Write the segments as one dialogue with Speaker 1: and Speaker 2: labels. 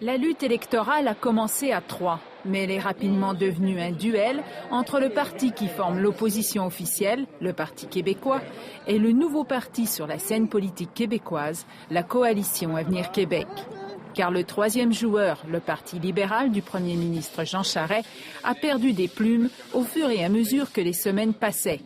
Speaker 1: La lutte électorale a commencé à 3, mais elle est rapidement devenue un duel entre le parti qui forme l'opposition officielle, le Parti québécois, et le nouveau parti sur la scène politique québécoise, la Coalition Avenir Québec. Car le troisième joueur, le Parti libéral du Premier ministre Jean Charest, a perdu des plumes au fur et à mesure que les semaines passaient.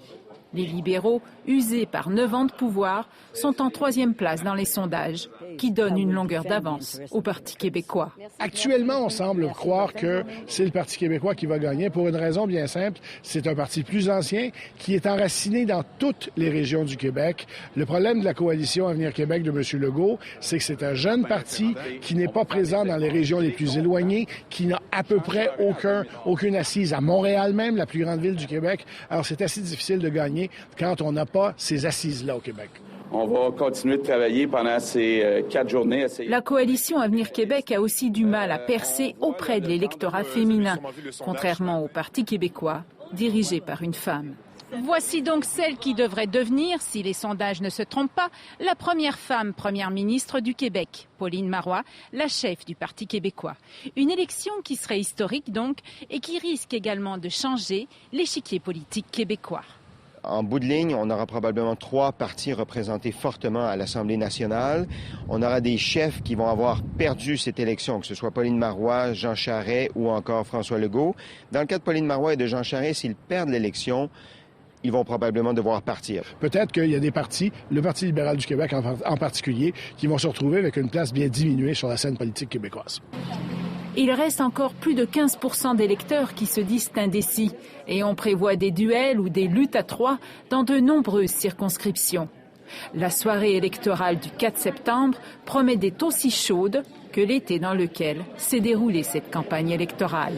Speaker 1: Les libéraux, usés par 9 ans de pouvoir, sont en 3e place dans les sondages, qui donnent une longueur d'avance au Parti québécois.
Speaker 2: Actuellement, on semble croire que c'est le Parti québécois qui va gagner pour une raison bien simple. C'est un parti plus ancien qui est enraciné dans toutes les régions du Québec. Le problème de la coalition Avenir Québec de M. Legault, c'est que c'est un jeune parti qui n'est pas présent dans les régions les plus éloignées, qui n'a à peu près aucune assise à Montréal même, la plus grande ville du Québec. Alors, c'est assez difficile de gagner quand on n'a pas ces assises-là au Québec.
Speaker 3: On va continuer de travailler pendant ces 4 journées.
Speaker 1: La Coalition Avenir Québec a aussi du mal à percer auprès de l'électorat féminin, contrairement au Parti québécois, dirigé par une femme. Voici donc celle qui devrait devenir, si les sondages ne se trompent pas, la première femme première ministre du Québec, Pauline Marois, la chef du Parti québécois. Une élection qui serait historique donc et qui risque également de changer l'échiquier politique québécois.
Speaker 4: En bout de ligne, on aura probablement 3 partis représentés fortement à l'Assemblée nationale. On aura des chefs qui vont avoir perdu cette élection, que ce soit Pauline Marois, Jean Charest ou encore François Legault. Dans le cas de Pauline Marois et de Jean Charest, s'ils perdent l'élection, ils vont probablement devoir partir.
Speaker 2: Peut-être qu'il y a des partis, le Parti libéral du Québec en particulier, qui vont se retrouver avec une place bien diminuée sur la scène politique québécoise.
Speaker 1: Il reste encore plus de 15% d'électeurs qui se disent indécis et on prévoit des duels ou des luttes à 3 dans de nombreuses circonscriptions. La soirée électorale du 4 septembre promet d'être aussi chaude que l'été dans lequel s'est déroulée cette campagne électorale.